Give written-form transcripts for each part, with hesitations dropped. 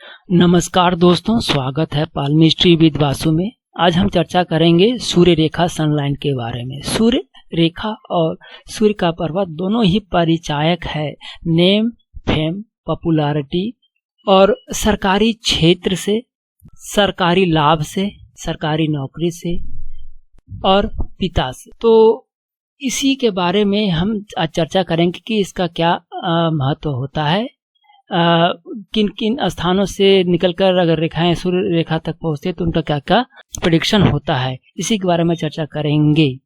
नमस्कार दोस्तों, स्वागत है पालमिस्ट्री विद वासु में। आज हम चर्चा करेंगे सूर्य रेखा सनलाइन के बारे में। सूर्य रेखा और सूर्य का पर्वत दोनों ही परिचायक है नेम, फेम, पॉपुलैरिटी और सरकारी क्षेत्र से, सरकारी लाभ से, सरकारी नौकरी से और पिता से। तो इसी के बारे में हम आज चर्चा करेंगे कि इसका क्या महत्व होता है, किन किन स्थानों से निकलकर अगर रेखाएं सूर्य रेखा तक पहुंचते तो उनका क्या क्या प्रेडिक्शन होता है, इसी के बारे में चर्चा करेंगे।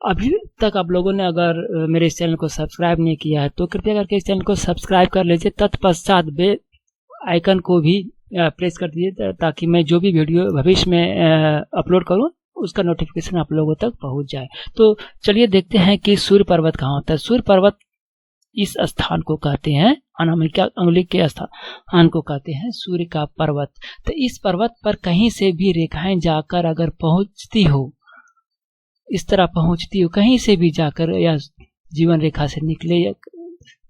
अभी तक आप लोगों ने अगर मेरे इस चैनल को सब्सक्राइब नहीं किया है तो कृपया करके इस चैनल को सब्सक्राइब कर लीजिए। तत्पश्चात बेल आइकन को भी प्रेस कर दीजिए ताकि मैं जो भी वीडियो भविष्य में अपलोड करूं उसका नोटिफिकेशन आप लोगों तक पहुंच जाए। तो चलिए देखते हैं कि सूर्य पर्वत कहाँ होता है। सूर्य पर्वत इस स्थान को कहते हैं, अनामिका अंगुली के स्थान को कहते हैं सूर्य का पर्वत। तो इस पर्वत पर कहीं से भी रेखाएं जाकर अगर पहुंचती हो, इस तरह पहुंचती हो, कहीं से भी जाकर, या जीवन रेखा से निकले या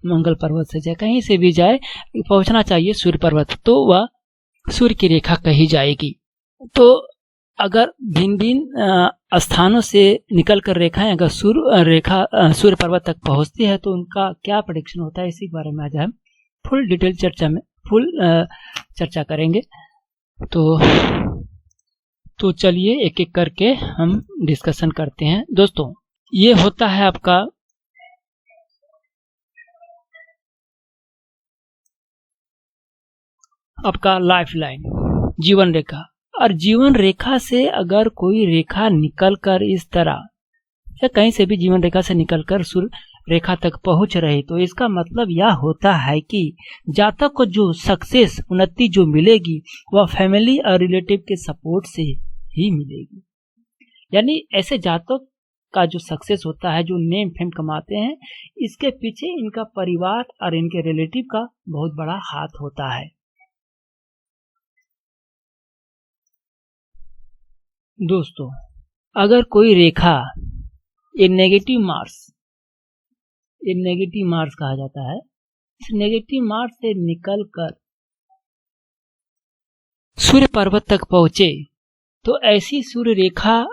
मंगल पर्वत से जाए, कहीं से भी जाए, पहुंचना चाहिए सूर्य पर्वत, तो वह सूर्य की रेखा कही जाएगी। तो अगर भिन्न भिन्न स्थानों से निकलकर रेखाएं अगर सूर्य पर्वत तक पहुंचती है तो उनका क्या प्रेडिक्शन होता है, इसी के बारे में आज हम फुल डिटेल चर्चा करेंगे। तो चलिए एक एक करके हम डिस्कशन करते हैं। दोस्तों, ये होता है आपका लाइफ लाइन, जीवन रेखा। और जीवन रेखा से अगर कोई रेखा निकलकर इस तरह या कहीं से भी जीवन रेखा से निकलकर सूर्य रेखा तक पहुंच रही, तो इसका मतलब यह होता है कि जातक को जो सक्सेस, उन्नति जो मिलेगी वह फैमिली और रिलेटिव के सपोर्ट से ही मिलेगी। यानी ऐसे जातक का जो सक्सेस होता है, जो नेम फेम कमाते हैं, इसके पीछे इनका परिवार और इनके रिलेटिव का बहुत बड़ा हाथ होता है। दोस्तों, अगर कोई रेखा, ये नेगेटिव मार्स कहा जाता है, इस नेगेटिव मार्स से निकलकर सूर्य पर्वत तक पहुंचे तो ऐसी सूर्य रेखा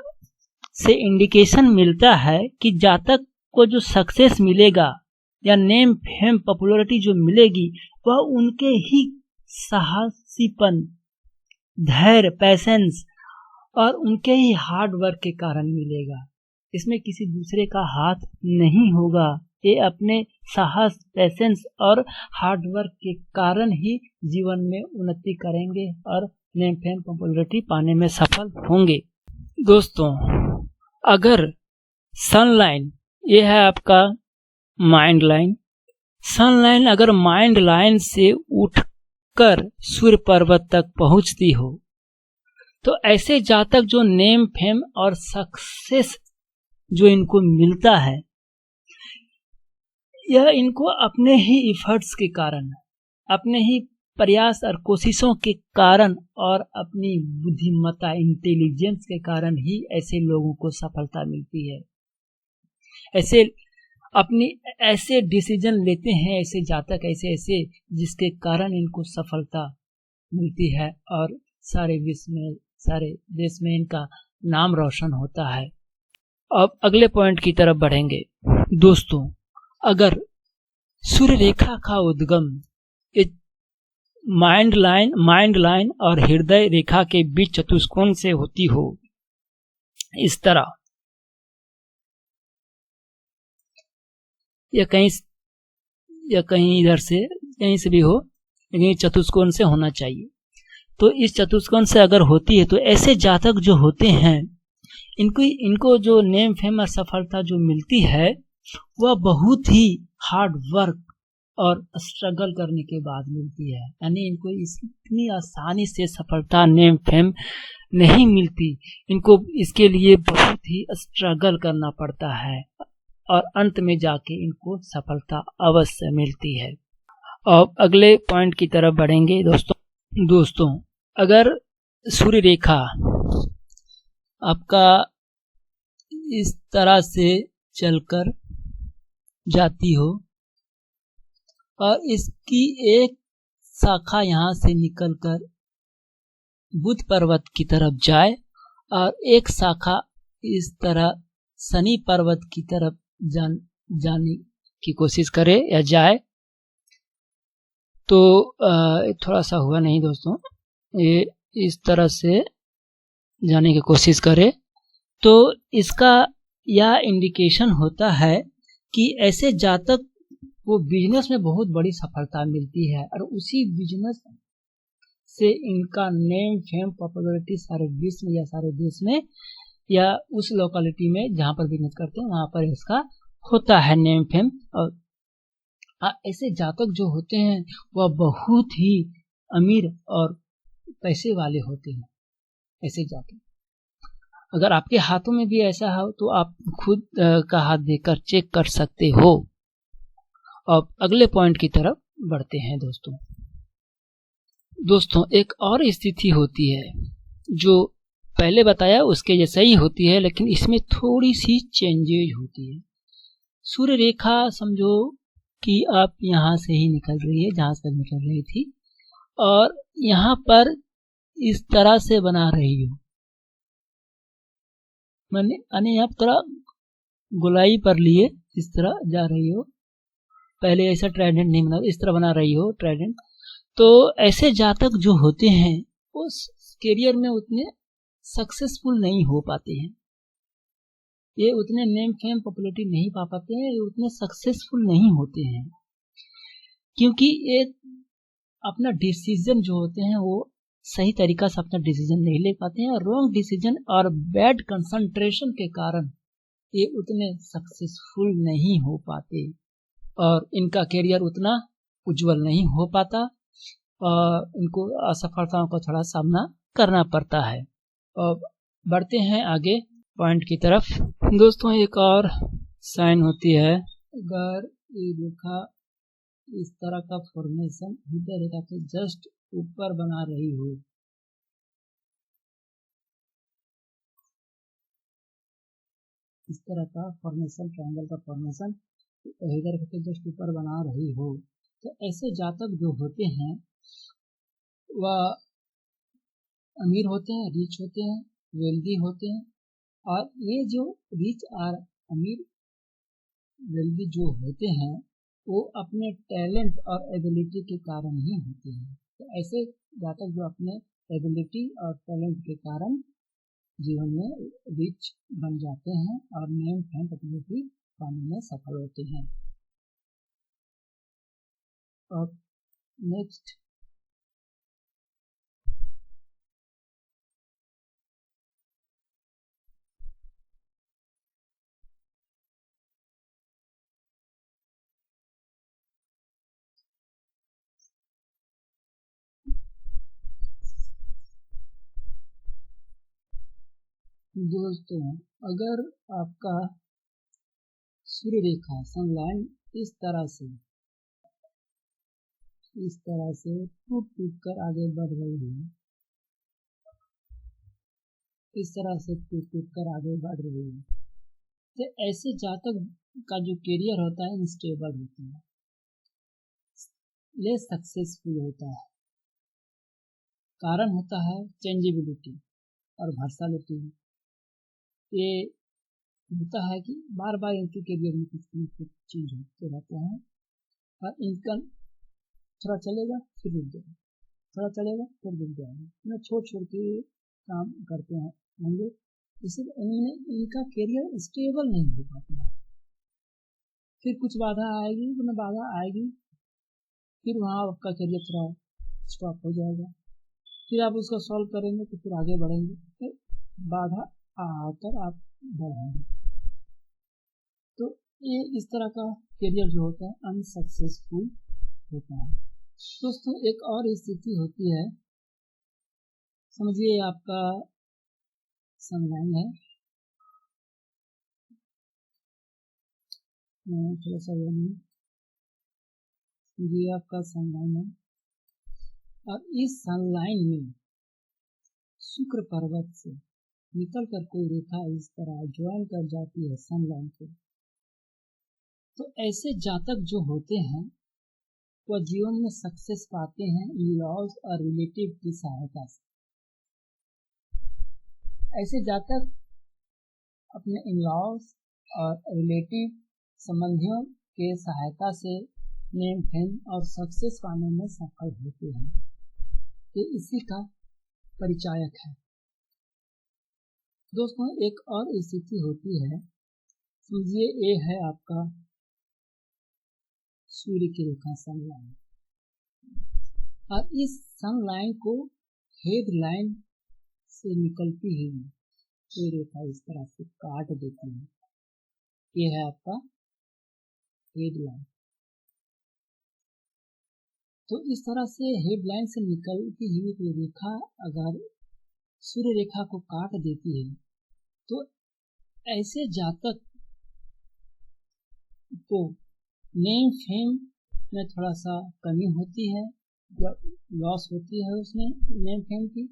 से इंडिकेशन मिलता है कि जातक को जो सक्सेस मिलेगा या नेम फेम पॉपुलैरिटी जो मिलेगी वह उनके ही साहसीपन, धैर्य, पैसेंस और उनके ही हार्ड वर्क के कारण मिलेगा। इसमें किसी दूसरे का हाथ नहीं होगा। ये अपने साहस, पैसेंस और हार्ड वर्क के कारण ही जीवन में उन्नति करेंगे और नेम फेम पॉपुलैरिटी पाने में सफल होंगे। दोस्तों, अगर सनलाइन, ये है आपका माइंड लाइन, सनलाइन अगर माइंड लाइन से उठकर सूर्य पर्वत तक पहुंचती हो तो ऐसे जातक जो नेम फेम और सक्सेस जो इनको मिलता है, यह इनको अपने ही इफर्ट्स के कारण, अपने ही प्रयास और कोशिशों के कारण और अपनी बुद्धिमत्ता, इंटेलिजेंस के कारण ही ऐसे लोगों को सफलता मिलती है। ऐसे डिसीजन लेते हैं ऐसे जातक, ऐसे जिसके कारण इनको सफलता मिलती है और सारे विश्व में, सारे देश में इनका नाम रोशन होता है। अब अगले पॉइंट की तरफ बढ़ेंगे। दोस्तों, अगर सूर्य रेखा का उद्गम माइंड लाइन और हृदय रेखा के बीच चतुष्कोण से होती हो, इस तरह, या कहीं इधर से, कहीं से भी हो, लेकिन चतुष्कोण से होना चाहिए। तो इस चतुष्कोण से अगर होती है तो ऐसे जातक जो होते हैं, इनको जो नेम फेम और सफलता जो मिलती है वह बहुत ही हार्ड वर्क और स्ट्रगल करने के बाद मिलती है। यानी इनको इतनी आसानी से सफलता, नेम फेम नहीं मिलती। इनको इसके लिए बहुत ही स्ट्रगल करना पड़ता है और अंत में जाके इनको सफलता अवश्य मिलती है। अब अगले पॉइंट की तरफ बढ़ेंगे। दोस्तों, अगर सूर्य रेखा आपका इस तरह से चलकर जाती हो और इसकी एक शाखा यहाँ से निकलकर बुध पर्वत की तरफ जाए और एक शाखा इस तरह शनि पर्वत की तरफ जाने की कोशिश करे या जाए, तो थोड़ा सा हुआ नहीं दोस्तों, ये इस तरह से जाने की कोशिश करे तो इसका यह इंडिकेशन होता है कि ऐसे जातक वो बिजनेस में बहुत बड़ी सफलता मिलती है और उसी बिजनेस से इनका नेम फेम पॉपुलरिटी सारे विश्व में या सारे देश में या उस लोकेलिटी में जहाँ पर बिजनेस करते हैं वहाँ पर इसका होता है नेम फेम। और ऐसे जातक जो होते हैं वह बहुत ही अमीर और पैसे वाले होते हैं। ऐसे जातक अगर आपके हाथों में भी ऐसा हो तो आप खुद का हाथ देकर चेक कर सकते हो। अब अगले पॉइंट की तरफ बढ़ते हैं दोस्तों एक और स्थिति होती है जो पहले बताया उसके जैसा ही होती है, लेकिन इसमें थोड़ी सी चेंजेज होती है। सूर्य रेखा समझो कि आप यहाँ से ही निकल रही है जहाँ से निकल रही थी और यहाँ पर इस तरह से बना रही हो, मैंने आप थोड़ा गोलाई पर लिए इस तरह जा रही हो, पहले ऐसा ट्राइडेंट नहीं बना, इस तरह बना रही हो ट्राइडेंट। तो ऐसे जातक जो होते हैं उस करियर में उतने सक्सेसफुल नहीं हो पाते हैं, ये उतने नेम फेम पॉपुलरिटी नहीं पा पाते हैं, ये उतने सक्सेसफुल नहीं होते हैं, क्योंकि ये अपना डिसीजन जो होते हैं वो सही तरीका से अपना डिसीजन नहीं ले पाते हैं और रॉन्ग डिसीजन और बैड कंसंट्रेशन के कारण ये उतने सक्सेसफुल नहीं हो पाते और इनका करियर उतना उज्जवल नहीं हो पाता और इनको असफलताओं का थोड़ा सामना करना पड़ता है। और बढ़ते हैं आगे पॉइंट की तरफ दोस्तों। एक और साइन होती है, अगर ये रेखा इस तरह का फॉर्मेशन हृदय रेखा के जस्ट ऊपर बना रही हो, इस तरह का फॉर्मेशन, ट्रायंगल का फॉर्मेशन हृदय रेखा के जस्ट ऊपर बना रही हो, तो ऐसे जातक जो होते हैं वह अमीर होते हैं, रिच होते हैं, वेल्दी होते हैं। और ये जो रिच और अमीर वेल्दी जो होते हैं वो अपने टैलेंट और एबिलिटी के कारण ही होते हैं। तो ऐसे जातक जो अपने एबिलिटी और टैलेंट के कारण जीवन में रिच बन जाते हैं और नेम फेम पॉपुलरिटी पाने में सफल होते हैं। और नेक्स्ट दोस्तों, अगर आपका सूर्य रेखा सनलाइन इस तरह से टूट टूट कर आगे बढ़ रही है, इस तरह से टूट टूट कर आगे बढ़ रही है, तो ऐसे जातक का जो करियर होता है अनस्टेबल होता है, लेस सक्सेसफुल होता है। कारण होता है चेंजेबिलिटी और वर्सैलिटी। ये होता है कि बार बार इनके करियर में कुछ न कुछ चीज होते रहते हैं और इनका थोड़ा चलेगा फिर रुक जाएगा, थोड़ा चलेगा फिर रुक जाएगा, मैं छोड़ छोड़ के काम करते हैं होंगे, इसलिए इनका करियर स्टेबल नहीं हो पाता है। फिर कुछ बाधा आएगी, फिर वहाँ आपका करियर थोड़ा स्टॉप हो जाएगा, फिर आप उसको सॉल्व करेंगे तो फिर आगे बढ़ेंगे, फिर बाधा आकर आप बढ़ेंगे। तो ये इस तरह का करियर जो होता है अनसक्सेसफुल होता है। दोस्तों एक और स्थिति होती है, समझिए आपका सनलाइन है, थोड़ा सा ये आपका सनलाइन है और इस सनलाइन में शुक्र पर्वत से निकल कर कोई रेखा इस तरह ज्वाइन कर जाती है सनलाइन को, तो ऐसे जातक जो होते हैं वह जीवन में सक्सेस पाते हैं लॉज और रिलेटिव की सहायता से। ऐसे जातक अपने इन-लॉज और रिलेटिव संबंधियों के सहायता से नेम फेम और सक्सेस पाने में सफल होते हैं। ये इसी का परिचायक है। दोस्तों, एक और स्थिति होती है, समझिए ये है आपका सूर्य की रेखा सनलाइन, और इस सनलाइन को हेडलाइन से निकलती हुई ये रेखा इस तरह से काट देती है। ये है आपका हेडलाइन। तो इस तरह से हेडलाइन से निकलती हुई रेखा अगर सूर्य रेखा को काट देती है तो ऐसे जातक को नेम फेम में थोड़ा सा कमी होती है, या लॉस होती है उसमें नेम फेम की,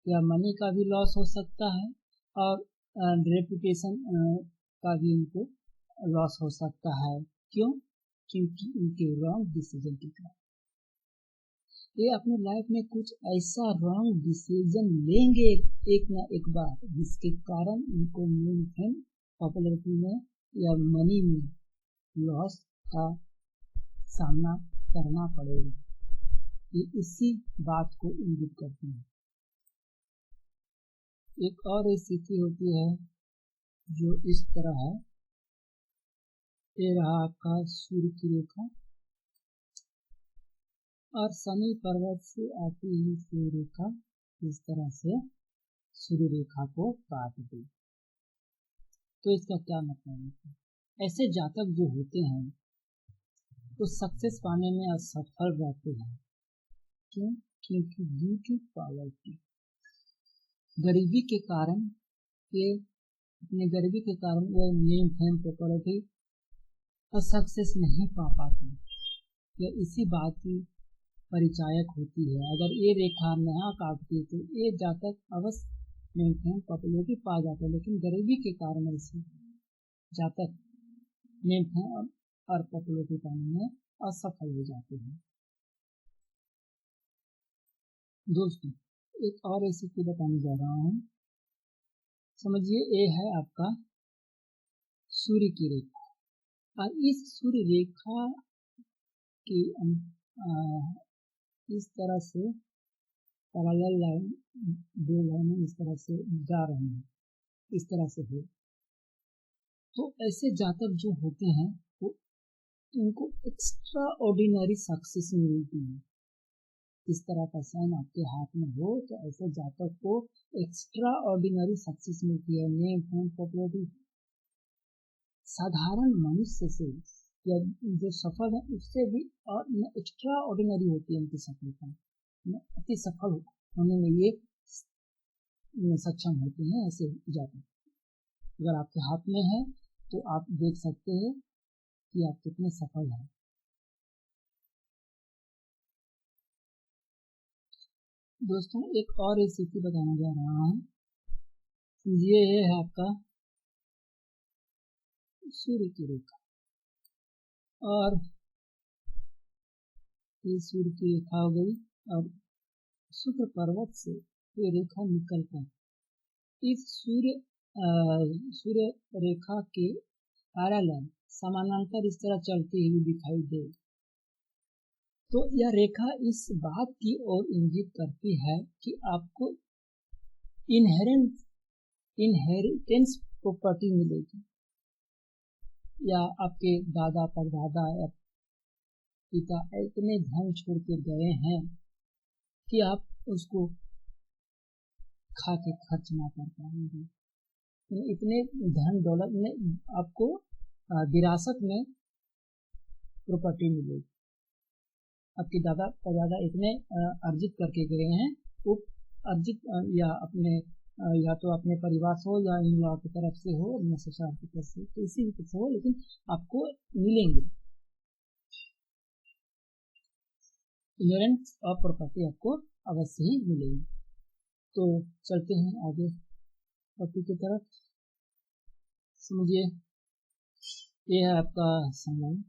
या मनी का भी लॉस हो सकता है, और रेपुटेशन का भी उनको लॉस हो सकता है। क्यों? क्योंकि उनके रॉन्ग डिसीजन के कारण ये अपने लाइफ में कुछ ऐसा रॉन्ग डिसीजन लेंगे एक ना एक बार, जिसके कारण उनको नेम फेम, पॉपुलरिटी में या मनी में लॉस का सामना करना पड़ेगा। ये इसी बात को इंगित करती है। एक और स्थिति होती है जो इस तरह है, ये रहा आपका सूर्य की रेखा और शनि पर्वत से आती हुई सूर्य रेखा इस तरह से सूर्य रेखा को काट दी। तो इसका क्या मतलब है? ऐसे जातक जो होते हैं वो सक्सेस पाने में असफल रहते हैं। क्यों? क्योंकि ड्यू टू पॉवर्टी, गरीबी के कारण, ये अपने गरीबी के कारण वो नेम फेम पॉपुलरिटी और सक्सेस नहीं पा पाते। यह इसी बात की परिचायक होती है। अगर ये रेखा नहीं काटती तो ये जातक अवश्य नेम फेम पॉपुलरिटी पा जाते, लेकिन गरीबी के कारण ऐसे जातक नेम फेम और पॉपुलरिटी पाने में असफल हो जाते हैं। दोस्तों, एक और रेसिपी बताने जा रहा हूँ। समझिए ये है आपका सूर्य की रेखा, और इस सूर्य रेखा की इस तरह से पैरेलल लाइन, दो लाइनें इस तरह से जा रही हैं, इस तरह से है। तो ऐसे जातक जो होते हैं वो उनको एक्स्ट्रा ऑर्डिनरी सक्सेस मिलती है। इस तरह का साइन आपके हाथ में हो तो ऐसे जातक को एक्स्ट्रा ऑर्डिनरी सक्सेस मिलती है। नेम फेम पॉपुलरिटी साधारण मनुष्य से या जो सफल है उससे भी एक्स्ट्रा ऑर्डिनरी होती है उनकी सफलता, अति सफल होने में ये सक्षम होते हैं ऐसे जातक। अगर आपके हाथ में है तो आप देख सकते हैं कि आप कितने सफल हैं। दोस्तों, एक और स्थिति बताने जा रहा हूँ। ये है आपका सूर्य की रेखा, और ये सूर्य की रेखा हो गई, और शुक्र पर्वत से ये रेखा निकलकर इस सूर्य रेखा के पैरेलल समानांतर इस तरह चलती हुई दिखाई दे तो यह रेखा इस बात की ओर इंगित करती है कि आपको इनहेरिटेंस प्रॉपर्टी मिलेगी, या आपके दादा परदादा या पिता इतने धन छोड़ के गए हैं कि आप उसको खा के खर्च ना कर पाएंगे। इतने धन दौलत में आपको विरासत में प्रॉपर्टी मिलेगी। आपके दादा परदादा इतने अर्जित करके गए हैं, वो अर्जित या अपने या तो अपने परिवार से हो या इन लोगों की तरफ से हो, अपने ससुराल की तरफ से, तो इसी भी तरफ से हो, लेकिन आपको मिलेंगे। इनहेरेंस ऑफ प्रॉपर्टी आपको अवश्य ही मिलेगी। तो चलते हैं आगे टॉपिक की तरफ। समझिए ये है आपका सनलाइन,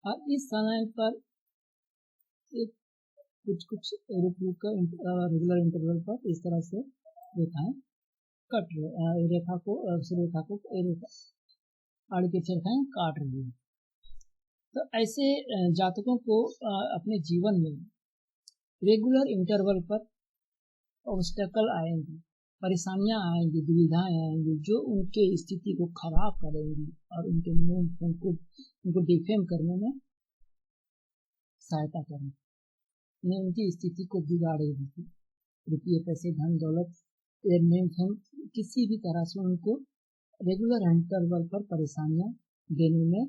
और इस समय पर एक कुछ रेगुलर इंटरवल पर इस तरह से रेखाएं कट रेखा को आड़ी तिरछी रेखाएं काट रही है। तो ऐसे जातकों को अपने जीवन में रेगुलर इंटरवल पर ऑब्स्टेकल आएंगी, परेशानियां आएंगी, दुविधाएं आएंगी जो उनके स्थिति को खराब करेंगी और उनके उनको डिफेम करने में सहायता करेंगी, उनकी स्थिति को बिगाड़ेगी। रुपये पैसे धन दौलत किसी भी तरह से उनको रेगुलर इंटरवल पर परेशानियां देने में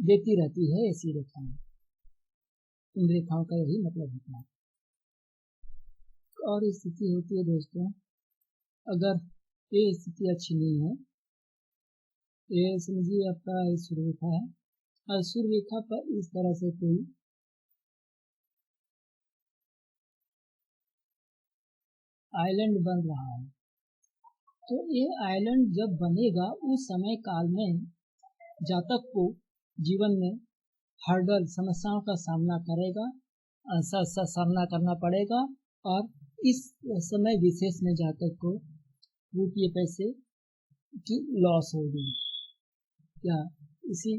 देती रहती है ऐसी रेखाएं। इन रेखाओं का यही मतलब होता है। और स्थिति होती है दोस्तों, अगर ये स्थिति अच्छी नहीं है, ये समझिए आपका सूर्य रेखा है और सूर्य रेखा पर इस तरह से कोई आइलैंड बन रहा है, तो ये आइलैंड जब बनेगा उस समय काल में जातक को जीवन में हर्डल समस्याओं का सामना करना पड़ेगा और इस समय विशेष में जातक को रुपये पैसे की लॉस होगी। क्या इसी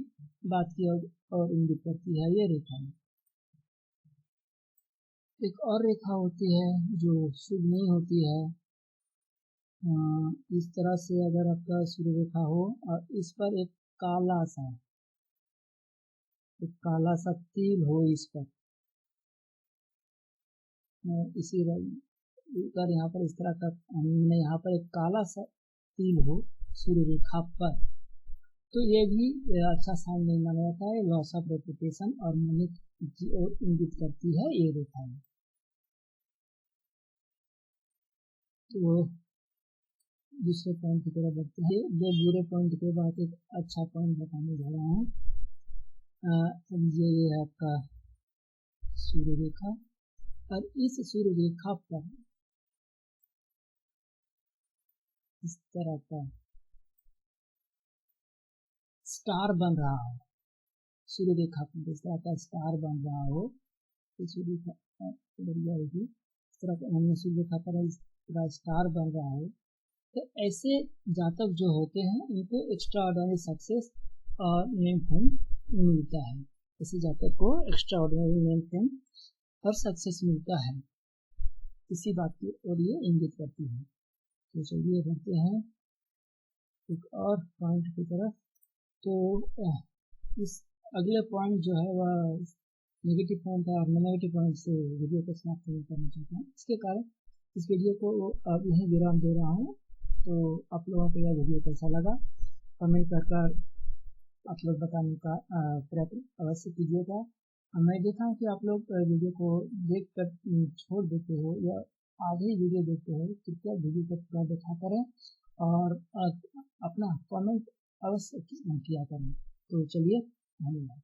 बात की और इंगित करती है ये रेखा। एक और रेखा होती है जो शुभ नहीं होती है। इस तरह से अगर आपका सूर्य रेखा हो और इस पर एक काला सा तिल हो इस पर, इसी पर यहाँ पर इस तरह का यहाँ पर एक काला सा तिल हो सूर्य रेखा पर, तो ये भी अच्छा साइन नहीं माना जाता है। लॉस ऑफ रेपुटेशन और मनी की ओर इंगित करती है ये रेखा। तो दूसरे पॉइंट की तरफ बढ़ते हैं। दो बुरे पॉइंट के बाद एक अच्छा पॉइंट बताने जा रहा हूँ। समझिए ये है आपका सूर्य रेखा और इस सूर्य रेखा पर इस तरह का स्टार बन रहा हो, सूर्य रेखा पर इस तरह का स्टार बन रहा हो, तो सूर्य रेखा इस तरह का सूर्य रेखा पर इस तरह स्टार बन रहा हो, तो ऐसे जातक जो होते हैं उनको एक्स्ट्राऑर्डिनरी सक्सेस और नेम फेम मिलता है। ऐसे जातक को एक्स्ट्राऑर्डिनरी नेम फेम और सक्सेस मिलता है, इसी बात की ओर ये इंगित करती है। तो चलिए बढ़ते हैं एक और पॉइंट की तरफ। तो इस अगले पॉइंट जो है वह नेगेटिव पॉइंट है और नेगेटिव पॉइंट से वीडियो को समाप्त करना चाहता हूँ। इसके कारण इस वीडियो को अब यहीं विराम दे रहा हूँ। तो आप लोगों को यह वीडियो कैसा लगा कमेंट कर आप लोग बताने का प्रयत्न अवश्य कीजिएगा। मैं देखा हूँ कि आप लोग वीडियो को देख कर छोड़ देते हो या आधे वीडियो देखते हो, कृपया वीडियो को पूरा देखा करें और अपना कमेंट अवश्य किया करें। तो चलिए धन्यवाद।